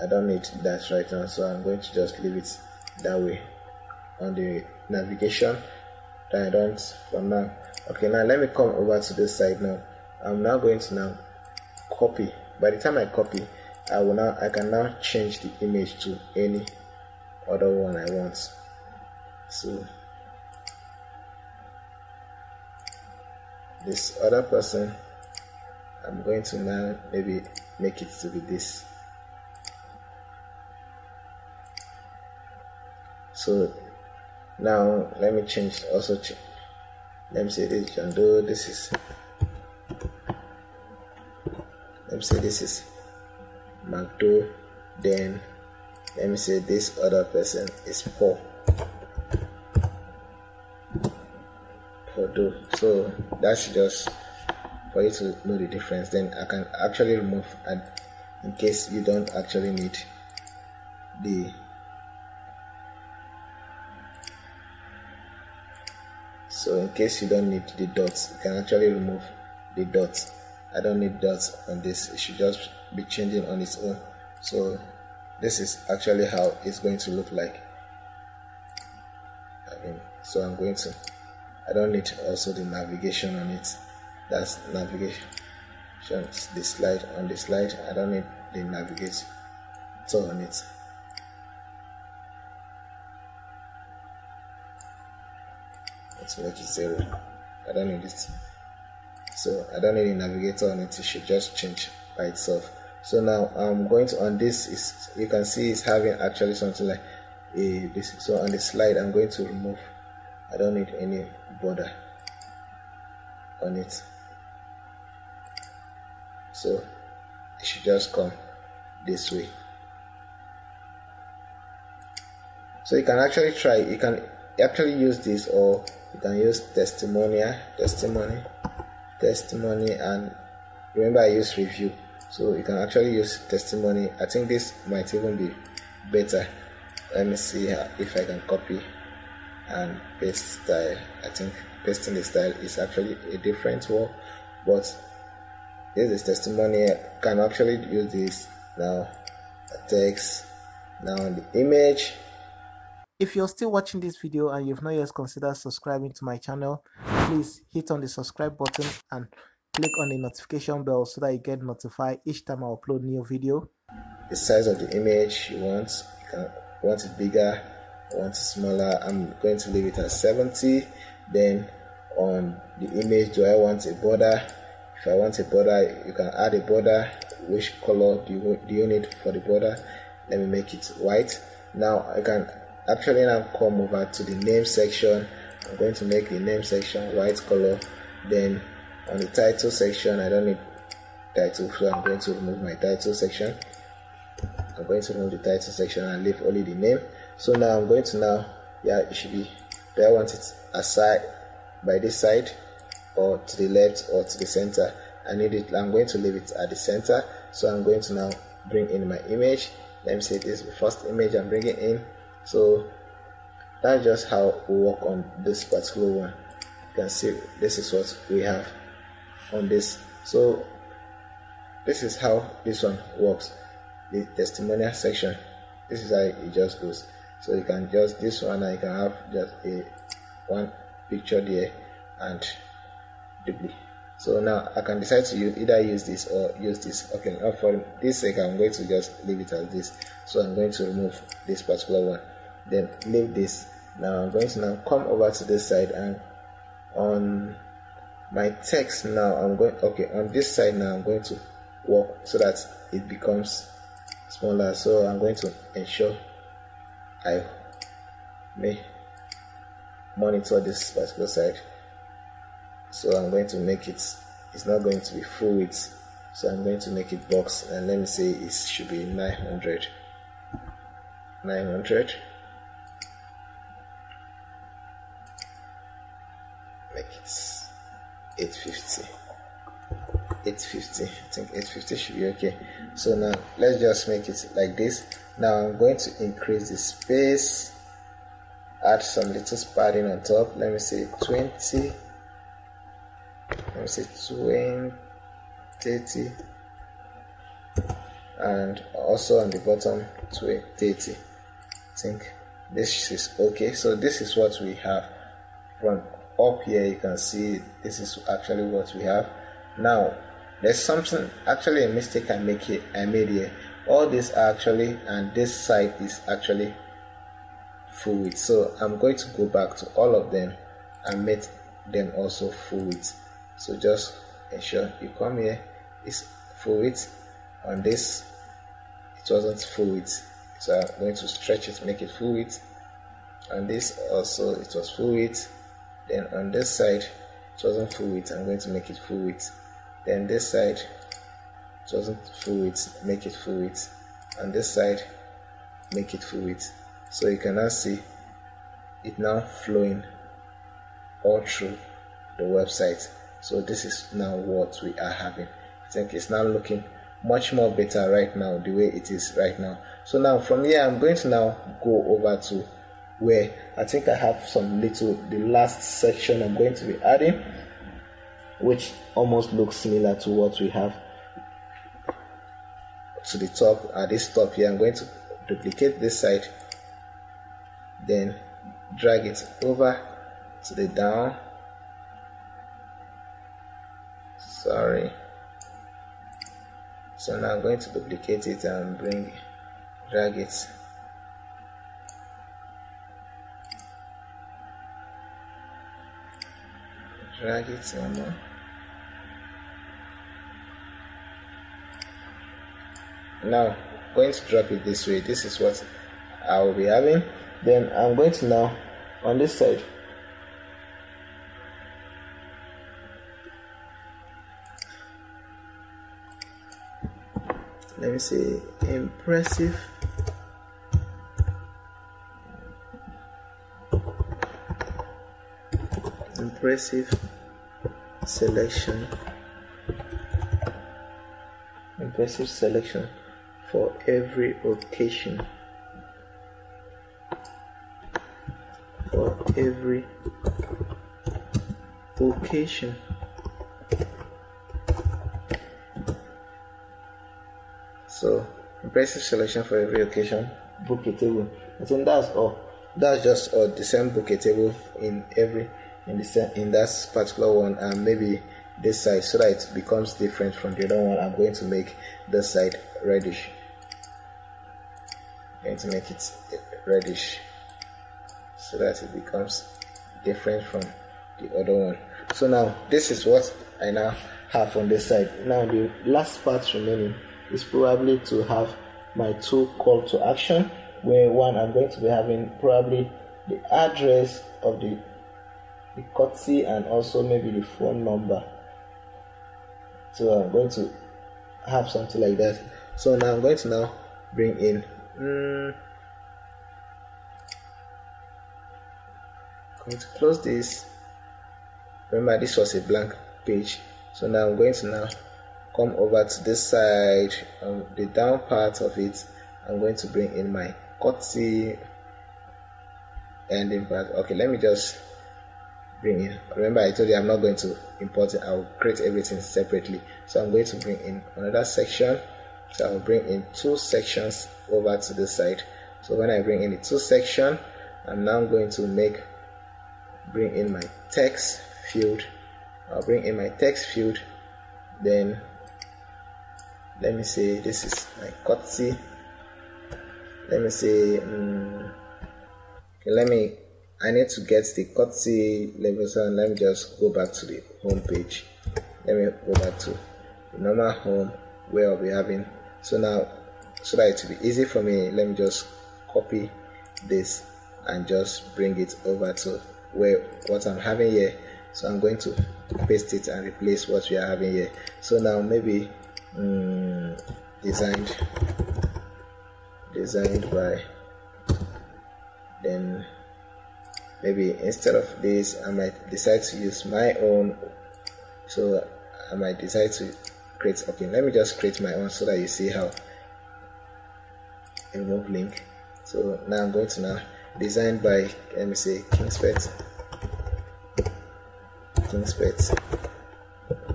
I don't need that right now, so I'm going to just leave it that way. On the navigation, I don't for now. Okay, now let me come over to this side now. I'm now going to now copy. By the time I copy, I can now change the image to any other one I want. So this other person, I'm going to now maybe make it to be this. So now let me change also. Let me say this John Doe. This is. Let me say this is McDo. Then let me say this other person is Paul. Doe. So that's just for you to know the difference. Then I can actually remove, and in case you don't actually need the. So in case you don't need the dots, you can actually remove the dots. I don't need dots on this. It should just be changing on its own. So this is actually how it's going to look like. So I'm going to, I don't need also the navigation on it. That's navigation, the slide. On the slide I don't need the navigator on it. Let's make it 0. I don't need it. So I don't need a navigator on it. It should just change by itself. So now I'm going to, on this is, you can see it's having actually something like this. So on the slide I'm going to remove, I don't need any border on it. So it should just come this way. So you can actually try, you can actually use this, or you can use testimony, and remember I use review. So you can actually use testimony. I think this might even be better. Let me see if I can copy and paste style. I think pasting the style is actually a different one, but this is testimony. I can actually use this now, text, now the image. If you're still watching this video and you've not yet considered subscribing to my channel, please hit on the subscribe button and click on the notification bell so that you get notified each time I upload new video. The size of the image you want it bigger, want it smaller. I'm going to leave it at 70. Then on the image, do I want a border? If I want a border, you can add a border. Which color do you need for the border? Let me make it white. Now I can actually now come over to the name section. I'm going to make the name section white color. Then on the title section, I don't need title, so I'm going to remove my title section. I'm going to remove the title section and leave only the name. So now I'm going to it should be, do I want it aside by this side, or to the left, or to the center? I'm going to leave it at the center. So I'm going to now bring in my image. Let me say this is the first image I'm bringing in. So that's just how we work on this particular one. You can see this is what we have on this. So this is how this one works. The testimonial section, this is how it just goes. So you can just this one, and you can have just one picture there and duplicate. So now I can decide to either use this or use this. Okay, now for this sake I'm going to just leave it as this. So I'm going to remove this particular one, then leave this. Now I'm going to now come over to this side, and on my text now I'm going, on this side now I'm going to work so that it becomes smaller. So I'm going to ensure I may monitor this particular side. So I'm going to make it, it's not going to be full width, so I'm going to make it box, and let me say it should be 900. Make it 850. I think 850 should be okay. So now let's just make it like this. Now I'm going to increase the space, add some little padding on top. Let me say 20. Let me say 20, 30, and also on the bottom 30. I think this is okay. So this is what we have. From up here you can see this is actually what we have. Now there's something, actually a mistake I made here. All this actually, and this side is actually full width. So I'm going to go back to all of them and make them also full width. So just ensure you come here, it's full width. On this it wasn't full width, so I'm going to stretch it, make it full width. On this also it was full width. Then on this side it wasn't full width, I'm going to make it full width. Then this side it wasn't full width, make it full width. On this side make it full width. So you can now see it now flowing all through the website. So this is now what we are having. I think it's now looking much more better right now, the way it is right now. So now from here I'm going to now go over to where I think I have some little, the last section I'm going to be adding, which almost looks similar to what we have to the top. At this top here I'm going to duplicate this side, then drag it over to the down. So now I'm going to duplicate it and drag it. Drag it some more. Now going to drop it this way. This is what I will be having. Then I'm going to now on this side let me say impressive selection for every occasion. So impressive selection for every occasion. Book a table. I think that's all. That's just all. The same book a table in that particular one, and maybe this side, so that it becomes different from the other one. I'm going to make this side reddish. I'm going to make it reddish so that it becomes different from the other one. So now this is what I now have on this side. Now the last part remaining is probably to have my two call to action, where one I'm going to be having probably the address of the courtesy and also maybe the phone number. So I'm going to have something like that. So now I'm going to now bring in going to close this. Remember, this was a blank page. So now I'm going to now come over to this side, the down part of it. I'm going to bring in my courtesy ending part. Okay, let me just bring in. Remember, I told you I'm not going to import it. I'll create everything separately. So I'm going to bring in another section. So I'll bring in two sections over to the side. So when I bring in the two section, I'm now going to bring in my text field. I'll bring in my text field. Then let me say this is my courtesy. Let me say okay, I need to get the courtesy level, so let me just go back to the home page. Let me go back to the normal home where I'll be having. So now, so that it will be easy for me, let me just copy this and just bring it over to what I'm having here. So I'm going to paste it and replace what we are having here. So now maybe designed by, then maybe instead of this I might decide to use my own. So I might decide to create, okay, let me just create my own so that you see how remove link. So now I'm going to now design by, let me say Kingspet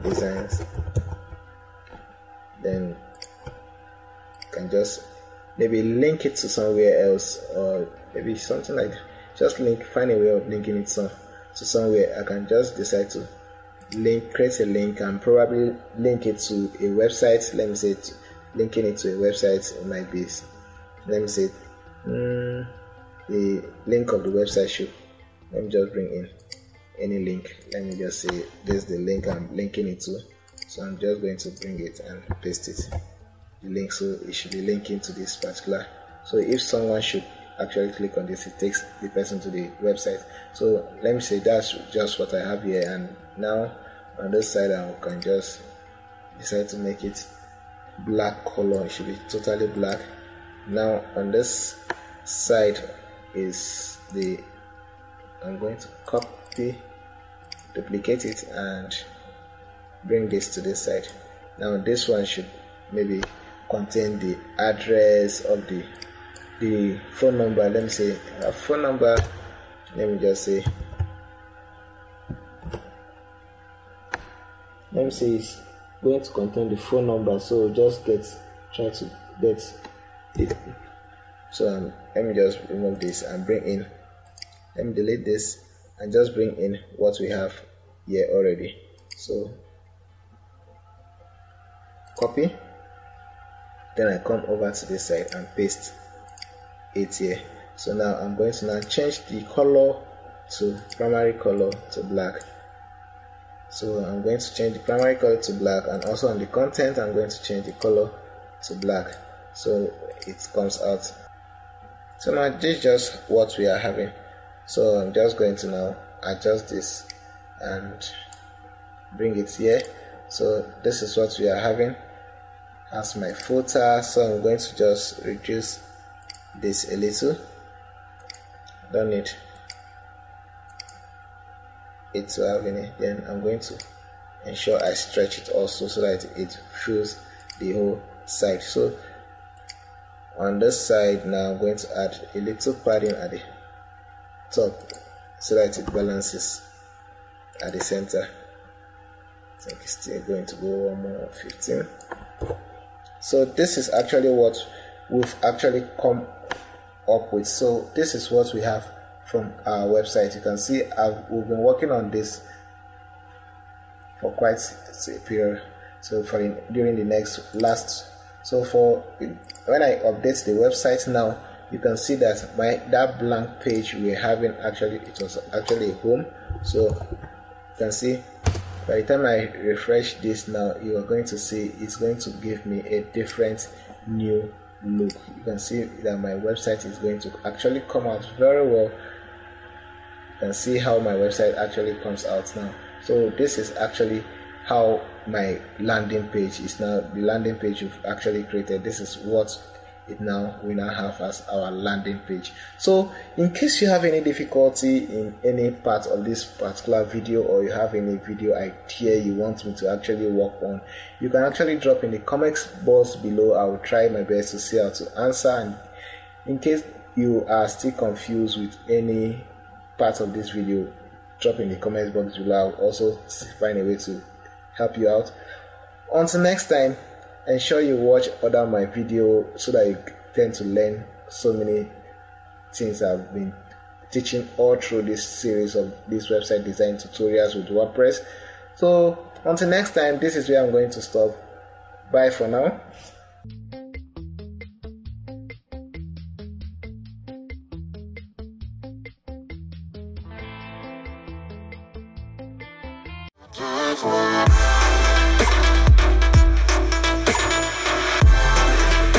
Designs. Then you can just maybe link it to somewhere else, or maybe something like that. Just find a way of linking it to somewhere. I can just decide to create a link and probably link it to a website. Let me say linking it to a website. It might be, let me say the link of the website should, let me just bring in any link. Let me just say this is the link I'm linking it to. So I'm just going to bring it and paste it, the link, so it should be linking to this particular. So if someone should actually click on this, it takes the person to the website. So let me say that's just what I have here. And now on this side I can just decide to make it black color. It should be totally black. Now on this side is I'm going to copy, duplicate it and bring this to this side. Now this one should maybe contain the address of the phone number. Let me say a phone number. Let me just say, let me say it's going to contain the phone number. So just try to get So let me just remove this and bring in, let me delete this and just bring in what we have here already. So copy, then I come over to this side and paste it here. So now I'm going to now change the color to primary color to black. So I'm going to change the primary color to black, and also on the content I'm going to change the color to black so it comes out. So now this is just what we are having. So I'm just going to now adjust this and bring it here. So this is what we are having as my footer. So I'm going to just reduce this a little. Don't need it to have any. Then I'm going to ensure I stretch it also so that it fills the whole side. So on this side now I'm going to add a little padding at the top so that it balances at the center. I think it's still going to go one more 15. So this is actually what we've actually come up with. So this is what we have from our website. You can see we've been working on this for quite a period. So during the so for when I update the website now, you can see that that blank page we're having, actually it was actually a home. So you can see by the time I refresh this now, you are going to see it's going to give me a different new look. You can see that my website is going to actually come out very well. You can see how my website actually comes out now. So this is actually how my landing page is now. The landing page you've actually created, this is what we now have as our landing page. So in case you have any difficulty in any part of this particular video, or you have any video idea you want me to actually work on, you can actually drop in the comments box below. I will try my best to see how to answer. And in case you are still confused with any part of this video, drop in the comments box below. I'll also find a way to help you out. Until next time, ensure you watch other my video so that you tend to learn so many things I've been teaching all through this series of these website design tutorials with WordPress. So until next time, this is where I'm going to stop. Bye for now.